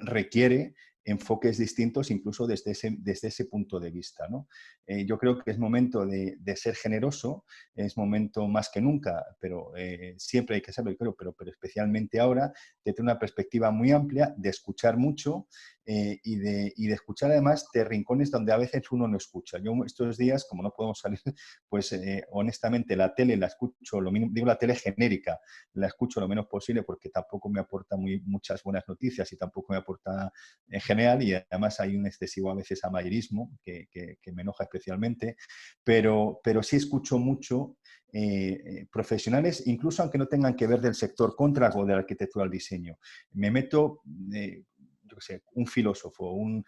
requiere enfoques distintos incluso desde ese punto de vista, ¿no? Yo creo que es momento de ser generoso, es momento más que nunca, pero siempre hay que serlo, pero especialmente ahora, de tener una perspectiva muy amplia, de escuchar mucho y de escuchar además de rincones donde a veces uno no escucha. Yo estos días, como no podemos salir, pues honestamente la tele la escucho, lo mínimo, digo la tele genérica, la escucho lo menos posible porque tampoco me aporta muchas buenas noticias y tampoco me aporta en general, y además hay un excesivo a veces amarillismo que me enoja especialmente, pero sí escucho mucho profesionales, incluso aunque no tengan que ver del sector contract o de la arquitectura al diseño. Me meto... yo qué sé, un filósofo, un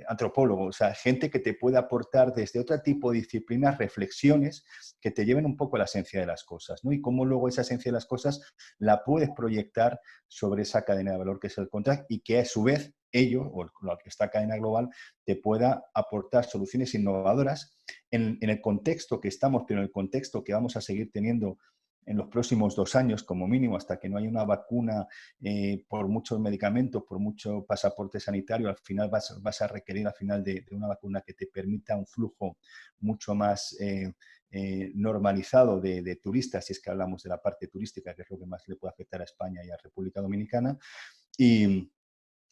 antropólogo, o sea, gente que te puede aportar desde otro tipo de disciplinas reflexiones que te lleven un poco a la esencia de las cosas, ¿no? Y cómo luego esa esencia de las cosas la puedes proyectar sobre esa cadena de valor que es el contract y que a su vez ello, o lo que esta cadena global, te pueda aportar soluciones innovadoras en el contexto que estamos, pero en el contexto que vamos a seguir teniendo en los próximos 2 años, como mínimo, hasta que no haya una vacuna, por muchos medicamentos, por mucho pasaporte sanitario, al final vas a requerir al final de una vacuna que te permita un flujo mucho más normalizado de turistas, si es que hablamos de la parte turística, que es lo que más le puede afectar a España y a República Dominicana. Y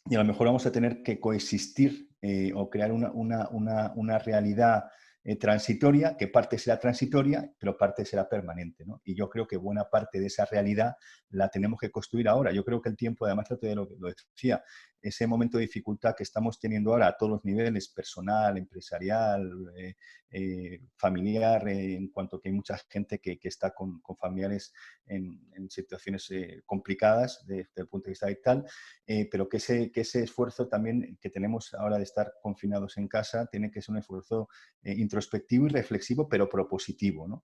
a lo mejor vamos a tener que coexistir o crear una realidad transitoria, que parte será transitoria, pero parte será permanente, ¿no? Y yo creo que buena parte de esa realidad la tenemos que construir ahora. Yo creo que el tiempo, además, lo decía, ese momento de dificultad que estamos teniendo ahora a todos los niveles, personal, empresarial, familiar, en cuanto que hay mucha gente que está con familiares en situaciones complicadas desde el punto de vista vital, pero que ese esfuerzo también que tenemos ahora de estar confinados en casa tiene que ser un esfuerzo introspectivo y reflexivo, pero propositivo, ¿no?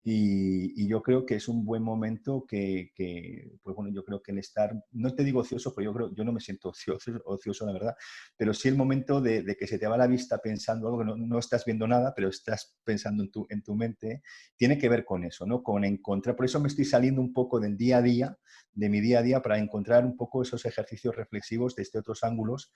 Y yo creo que es un buen momento pues bueno, yo creo que el estar, no te digo ocioso, pero yo no me siento ocioso, ocioso, la verdad, pero sí el momento de que se te va la vista pensando algo que no estás viendo nada, pero estás pensando en tu mente, tiene que ver con eso, ¿no? Con encontrar, por eso me estoy saliendo un poco del día a día, de mi día a día, para encontrar un poco esos ejercicios reflexivos desde otros ángulos,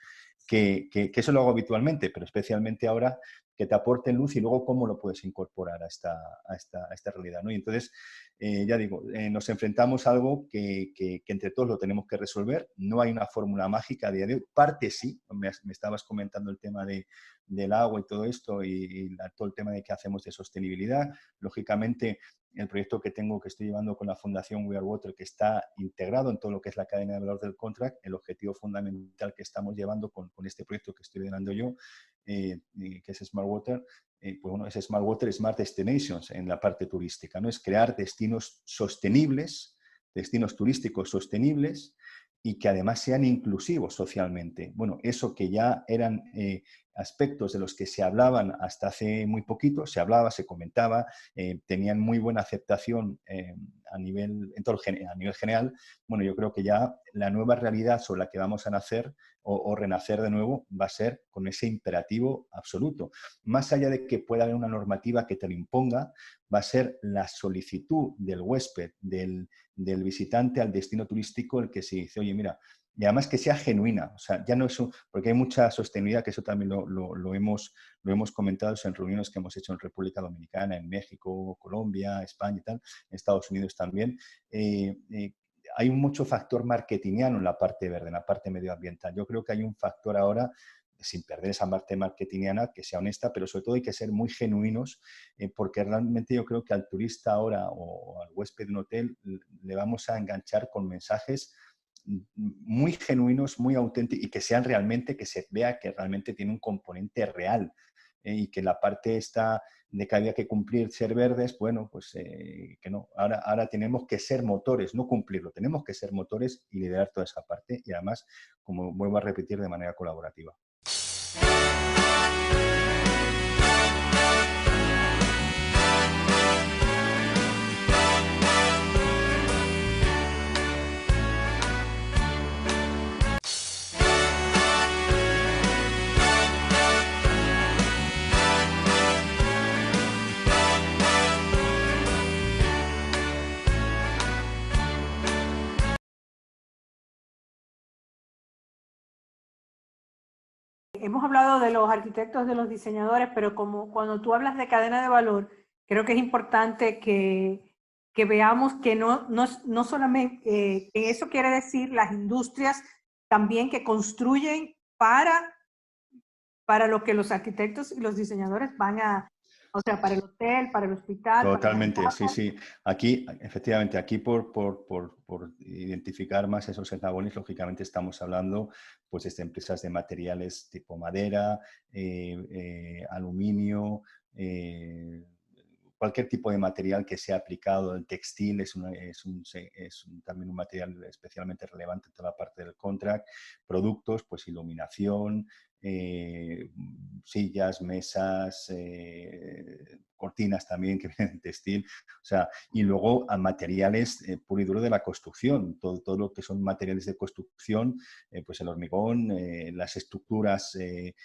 que eso lo hago habitualmente, pero especialmente ahora, que te aporten luz y luego cómo lo puedes incorporar a esta realidad, ¿no? Y entonces, ya digo, nos enfrentamos a algo que entre todos lo tenemos que resolver. No hay una fórmula mágica a día de hoy. Parte sí, me estabas comentando el tema del agua y todo esto y todo el tema de qué hacemos de sostenibilidad. Lógicamente, el proyecto que estoy llevando con la Fundación We Are Water, que está integrado en todo lo que es la cadena de valor del contract, el objetivo fundamental que estamos llevando con este proyecto que estoy liderando yo, que es Smart Water, pues bueno, es Smart Water, Smart Destinations en la parte turística, ¿no? Es crear destinos sostenibles, destinos turísticos sostenibles y que además sean inclusivos socialmente. Bueno, eso que ya eran aspectos de los que se hablaban hasta hace muy poquito, se hablaba, se comentaba, tenían muy buena aceptación a nivel general. Bueno, yo creo que ya la nueva realidad sobre la que vamos a nacer o renacer de nuevo va a ser con ese imperativo absoluto. Más allá de que pueda haber una normativa que te lo imponga, va a ser la solicitud del huésped, del visitante al destino turístico, el que se dice, oye, mira, y además que sea genuina, o sea, ya no es porque hay mucha sostenibilidad, que eso también lo hemos comentado en reuniones que hemos hecho en República Dominicana, en México, Colombia, España y tal, en Estados Unidos también. Hay mucho factor marketingiano en la parte verde, en la parte medioambiental. Yo creo que hay un factor ahora, sin perder esa parte marketingiana, que sea honesta, pero sobre todo hay que ser muy genuinos, porque realmente yo creo que al turista ahora o al huésped de un hotel le vamos a enganchar con mensajes muy genuinos, muy auténticos y que sean realmente, que se vea que realmente tiene un componente real, y que la parte esta de que había que cumplir ser verdes, bueno, pues que no. Ahora tenemos que ser motores, no cumplirlo, tenemos que ser motores y liderar toda esa parte y además, como vuelvo a repetir, de manera colaborativa. Hemos hablado de los arquitectos, de los diseñadores, pero como cuando tú hablas de cadena de valor, creo que es importante que veamos que no solamente, eso quiere decir las industrias también que construyen para lo que los arquitectos y los diseñadores van o sea, para el hotel, para el hospital, para las Totalmente, sí, casas. sí. Aquí, efectivamente, aquí por identificar más esos eslabones, lógicamente estamos hablando pues de empresas de materiales tipo madera, aluminio, cualquier tipo de material que sea aplicado al textil también un material especialmente relevante en toda la parte del contract. Productos, pues iluminación, sillas, mesas, cortinas también que vienen en textil, o sea, y luego a materiales puro y duro de la construcción, todo lo que son materiales de construcción, pues el hormigón, las estructuras de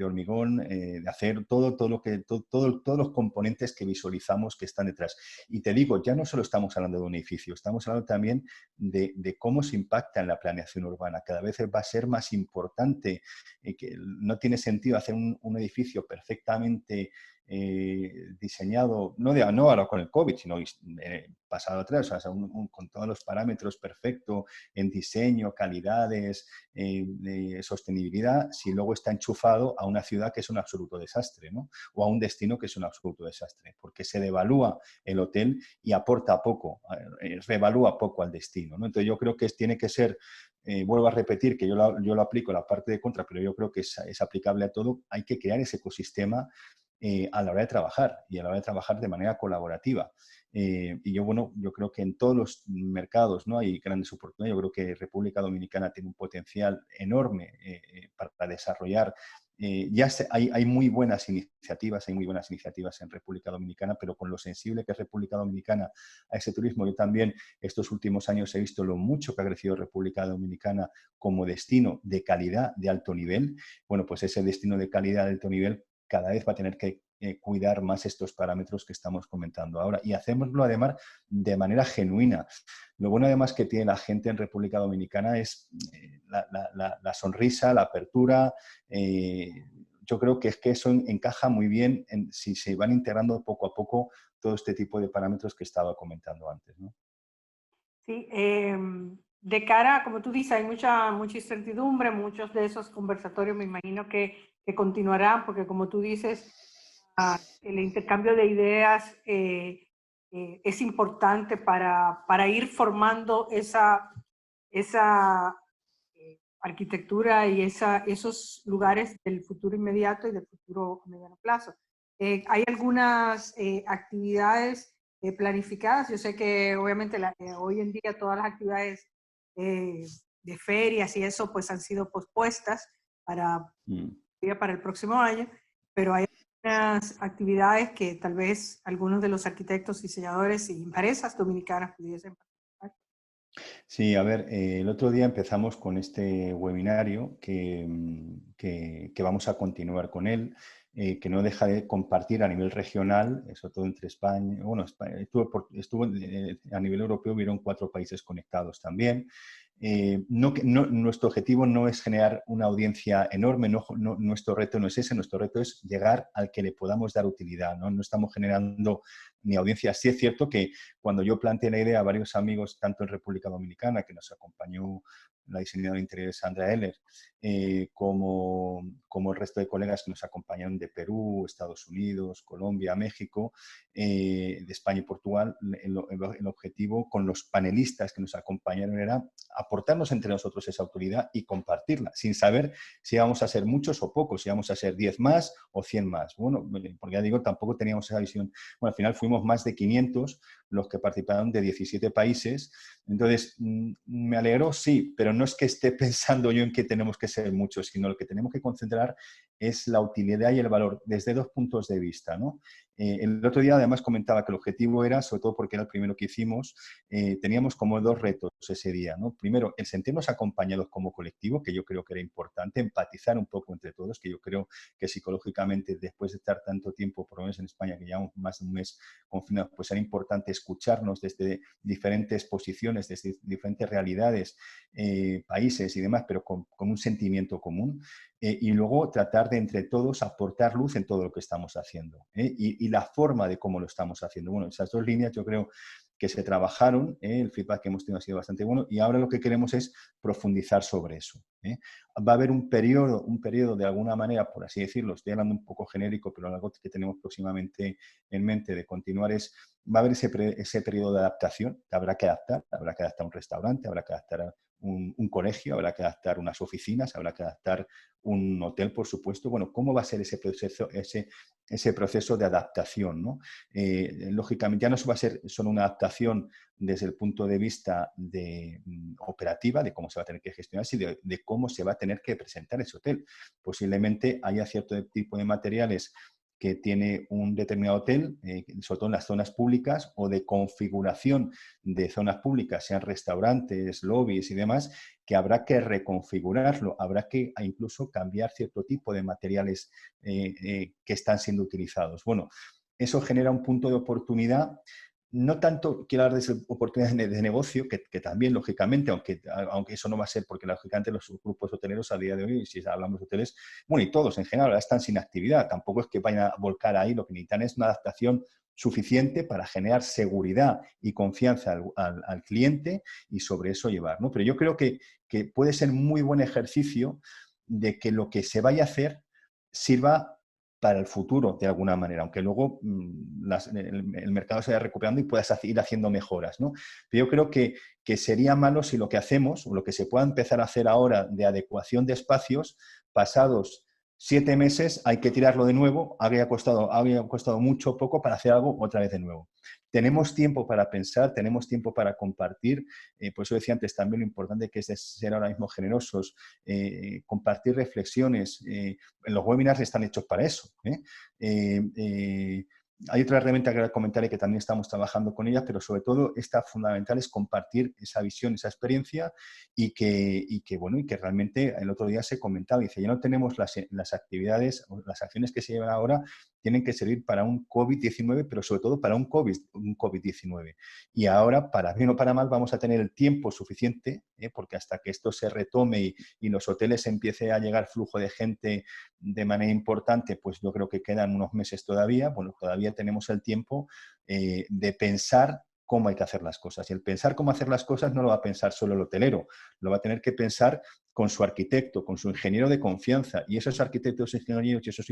hormigón, de acero, todos los componentes que visualizamos que están detrás. Y te digo, ya no solo estamos hablando de un edificio, estamos hablando también de cómo se impacta en la planeación urbana. Cada vez va a ser más importante, que no tiene sentido hacer un edificio perfectamente diseñado, no ahora con el COVID, sino pasado atrás, o sea, con todos los parámetros perfectos en diseño, calidades, sostenibilidad, si luego está enchufado a una ciudad que es un absoluto desastre, ¿no? O a un destino que es un absoluto desastre, porque se devalúa el hotel y aporta poco, revalúa poco al destino, ¿no? Entonces yo creo que tiene que ser, vuelvo a repetir que yo lo aplico en la parte de contra, pero yo creo que es aplicable a todo, hay que crear ese ecosistema a la hora de trabajar y a la hora de trabajar de manera colaborativa. Y yo creo que en todos los mercados no hay grandes oportunidades. Yo creo que República Dominicana tiene un potencial enorme para desarrollar hay muy buenas iniciativas, en República Dominicana, pero con lo sensible que es República Dominicana a ese turismo, yo también estos últimos años he visto lo mucho que ha crecido República Dominicana como destino de calidad, de alto nivel. Bueno, pues ese destino de calidad, de alto nivel, cada vez va a tener que cuidar más estos parámetros que estamos comentando ahora. Y hacémoslo además de manera genuina. Lo bueno además que tiene la gente en República Dominicana es la sonrisa, la apertura. Yo creo que es que eso encaja muy bien si se van integrando poco a poco todo este tipo de parámetros que estaba comentando antes, ¿no? Sí, de cara, como tú dices, hay mucha incertidumbre, muchos de esos conversatorios me imagino que continuarán, porque como tú dices, el intercambio de ideas es importante para ir formando esa arquitectura y esos lugares del futuro inmediato y del futuro a mediano plazo. Hay algunas actividades planificadas. Yo sé que obviamente hoy en día todas las actividades de ferias y eso pues han sido pospuestas para el próximo año, pero hay unas actividades que tal vez algunos de los arquitectos, diseñadores y empresas dominicanas pudiesen participar. Sí, a ver, el otro día empezamos con este webinario que vamos a continuar con él, que no deja de compartir a nivel regional, sobre todo entre España, bueno, estuvo a nivel europeo, hubieron 4 países conectados también. Nuestro objetivo no es generar una audiencia enorme, nuestro reto no es ese, nuestro reto es llegar al que le podamos dar utilidad, ¿no? No estamos generando ni audiencias. Sí es cierto que cuando yo planteé la idea a varios amigos, tanto en República Dominicana, que nos acompañó la diseñadora de interiores Sandra Heller, como el resto de colegas que nos acompañaron de Perú, Estados Unidos, Colombia, México, de España y Portugal, el objetivo con los panelistas que nos acompañaron era aportarnos entre nosotros esa autoridad y compartirla, sin saber si íbamos a ser muchos o pocos, si íbamos a ser 10 más o 100 más. Bueno, porque ya digo, tampoco teníamos esa visión. Bueno, al final fuimos más de 500 los que participaron de 17 países. Entonces, me alegró, sí, pero no es que esté pensando yo en que tenemos que ser muchos, sino lo que tenemos que concentrar es la utilidad y el valor desde 2 puntos de vista, ¿no? El otro día además comentaba que el objetivo era, sobre todo porque era el primero que hicimos, teníamos como 2 retos ese día, ¿no? Primero, el sentirnos acompañados como colectivo, que yo creo que era importante, empatizar un poco entre todos, que yo creo que psicológicamente, después de estar tanto tiempo, por lo menos en España, que llevamos más de un mes confinados, pues era importante escucharnos desde diferentes posiciones, desde diferentes realidades, países y demás, pero con un sentimiento común. Y luego tratar de entre todos aportar luz en todo lo que estamos haciendo, y la forma de cómo lo estamos haciendo. Bueno, esas 2 líneas yo creo que se trabajaron, el feedback que hemos tenido ha sido bastante bueno y ahora lo que queremos es profundizar sobre eso. Va a haber un periodo de alguna manera, por así decirlo, estoy hablando un poco genérico, pero algo que tenemos próximamente en mente de continuar es, va a haber ese periodo de adaptación, que habrá que adaptar un restaurante, habrá que adaptar un colegio, habrá que adaptar unas oficinas, habrá que adaptar un hotel, por supuesto. Bueno, ¿cómo va a ser ese proceso de adaptación, ¿no? Lógicamente, ya no va a ser solo una adaptación desde el punto de vista operativa, de cómo se va a tener que gestionar, sino de cómo se va a tener que presentar ese hotel. Posiblemente haya cierto tipo de materiales que tiene un determinado hotel, sobre todo en las zonas públicas, o de configuración de zonas públicas, sean restaurantes, lobbies y demás, que habrá que reconfigurarlo, habrá que incluso cambiar cierto tipo de materiales que están siendo utilizados. Bueno, eso genera un punto de oportunidad. No tanto quiero hablar de oportunidades de negocio, que también, lógicamente, aunque eso no va a ser porque, lógicamente, los grupos hoteleros a día de hoy, si hablamos de hoteles, bueno, y todos en general, están sin actividad. Tampoco es que vayan a volcar ahí, lo que necesitan es una adaptación suficiente para generar seguridad y confianza al cliente y sobre eso llevar, ¿no? Pero yo creo que puede ser muy buen ejercicio de que lo que se vaya a hacer sirva para el futuro, de alguna manera, aunque luego el mercado se vaya recuperando y puedas ir haciendo mejoras, ¿no? Pero yo creo que sería malo si lo que hacemos, o lo que se pueda empezar a hacer ahora de adecuación de espacios, pasados 7 meses hay que tirarlo de nuevo, había costado mucho poco para hacer algo otra vez de nuevo. Tenemos tiempo para pensar, tenemos tiempo para compartir, por eso decía antes también lo importante que es de ser ahora mismo generosos, compartir reflexiones, los webinars están hechos para eso. Hay otra herramienta que comentaré que también estamos trabajando con ella, pero sobre todo esta fundamental es compartir esa visión, esa experiencia y que realmente el otro día se comentaba, dice, ya no tenemos las actividades o las acciones que se llevan ahora tienen que servir para un COVID-19, pero sobre todo para un COVID-19. Y ahora, para bien o para mal, vamos a tener el tiempo suficiente, porque hasta que esto se retome y los hoteles empiece a llegar flujo de gente de manera importante, pues yo creo que quedan unos meses todavía. Bueno, todavía tenemos el tiempo de pensar cómo hay que hacer las cosas. Y el pensar cómo hacer las cosas no lo va a pensar solo el hotelero, lo va a tener que pensar con su arquitecto, con su ingeniero de confianza. Y esos arquitectos, ingenieros y esos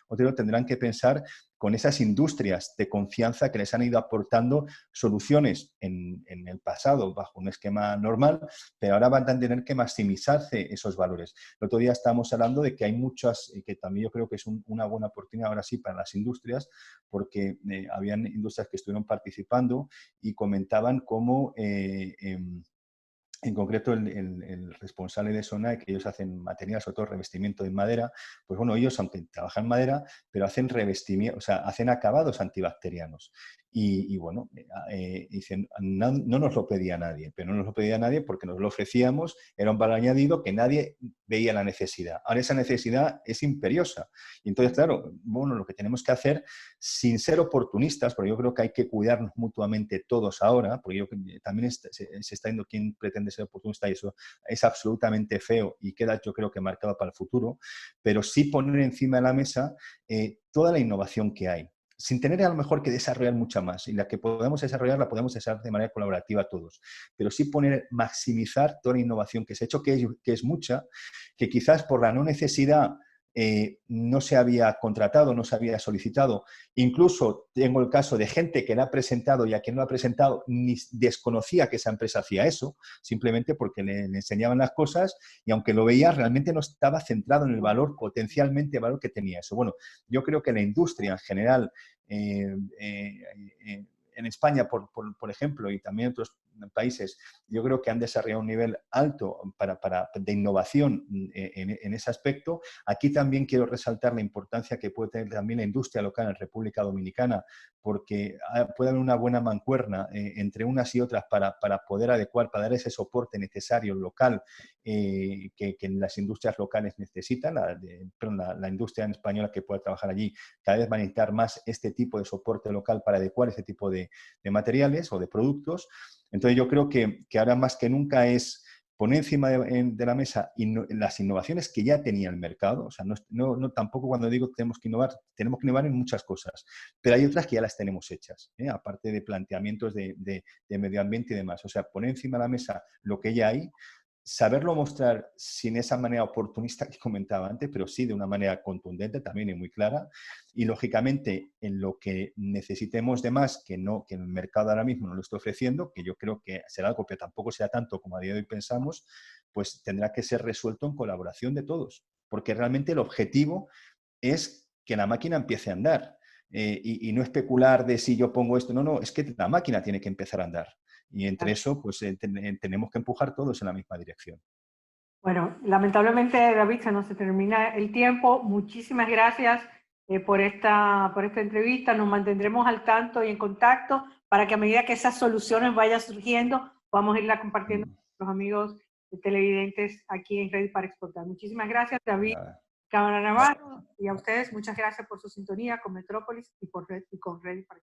hoteleros tendrán que pensar con esas industrias de confianza que les han ido aportando soluciones en el pasado bajo un esquema normal, pero ahora van a tener que maximizarse esos valores. El otro día estábamos hablando de que hay muchas, que también yo creo que es una buena oportunidad ahora sí para las industrias, porque habían industrias que estuvieron participando y comentaban cómo en concreto, el responsable de Sona, que ellos hacen material, sobre todo revestimiento en madera, pues bueno, ellos, aunque trabajan madera, pero hacen revestimiento, o sea, hacen acabados antibacterianos. Y bueno, dicen, no nos lo pedía nadie, pero no nos lo pedía nadie porque nos lo ofrecíamos, era un valor añadido que nadie veía la necesidad. Ahora esa necesidad es imperiosa. Y entonces, claro, bueno, lo que tenemos que hacer, sin ser oportunistas, porque yo creo que hay que cuidarnos mutuamente todos ahora, porque yo también se está viendo quién pretende ser oportunista y eso es absolutamente feo y queda yo creo que marcado para el futuro, pero sí poner encima de la mesa toda la innovación que hay, sin tener a lo mejor que desarrollar mucha más, y la que podemos desarrollar la podemos desarrollar de manera colaborativa todos, pero sí maximizar toda la innovación que se ha hecho, que es mucha, que quizás por la no necesidad no se había contratado, no se había solicitado. Incluso tengo el caso de gente que la ha presentado y a quien no ha presentado ni desconocía que esa empresa hacía eso, simplemente porque le enseñaban las cosas y aunque lo veía realmente no estaba centrado en el valor, potencialmente el valor que tenía eso. Bueno, yo creo que la industria en general en España, por ejemplo, y también en otros países, yo creo que han desarrollado un nivel alto de innovación en ese aspecto. Aquí también quiero resaltar la importancia que puede tener también la industria local en República Dominicana, porque puede haber una buena mancuerna entre unas y otras para poder adecuar, para dar ese soporte necesario local que las industrias locales necesitan. La industria española que pueda trabajar allí cada vez va a necesitar más este tipo de soporte local para adecuar ese tipo de materiales o de productos. Entonces yo creo que ahora más que nunca es poner encima de la mesa las innovaciones que ya tenía el mercado. O sea, no tampoco cuando digo tenemos que innovar en muchas cosas, pero hay otras que ya las tenemos hechas, aparte de planteamientos de medio ambiente y demás. O sea, poner encima de la mesa lo que ya hay, saberlo mostrar sin esa manera oportunista que comentaba antes, pero sí de una manera contundente también y muy clara. Y lógicamente en lo que necesitemos de más, que el mercado ahora mismo no lo está ofreciendo, que yo creo que será algo, pero tampoco sea tanto como a día de hoy pensamos, pues tendrá que ser resuelto en colaboración de todos. Porque realmente el objetivo es que la máquina empiece a andar. Y no especular de si yo pongo esto, no, es que la máquina tiene que empezar a andar. Y entre eso, pues tenemos que empujar todos en la misma dirección. Bueno, lamentablemente, David, se nos termina el tiempo. Muchísimas gracias por esta entrevista. Nos mantendremos al tanto y en contacto para que a medida que esas soluciones vayan surgiendo, vamos a irla compartiendo con los amigos televidentes aquí en Ready para Exportar. Muchísimas gracias, David Cámara Navarro, y a ustedes muchas gracias por su sintonía con Metrópolis y con Ready para Exportar.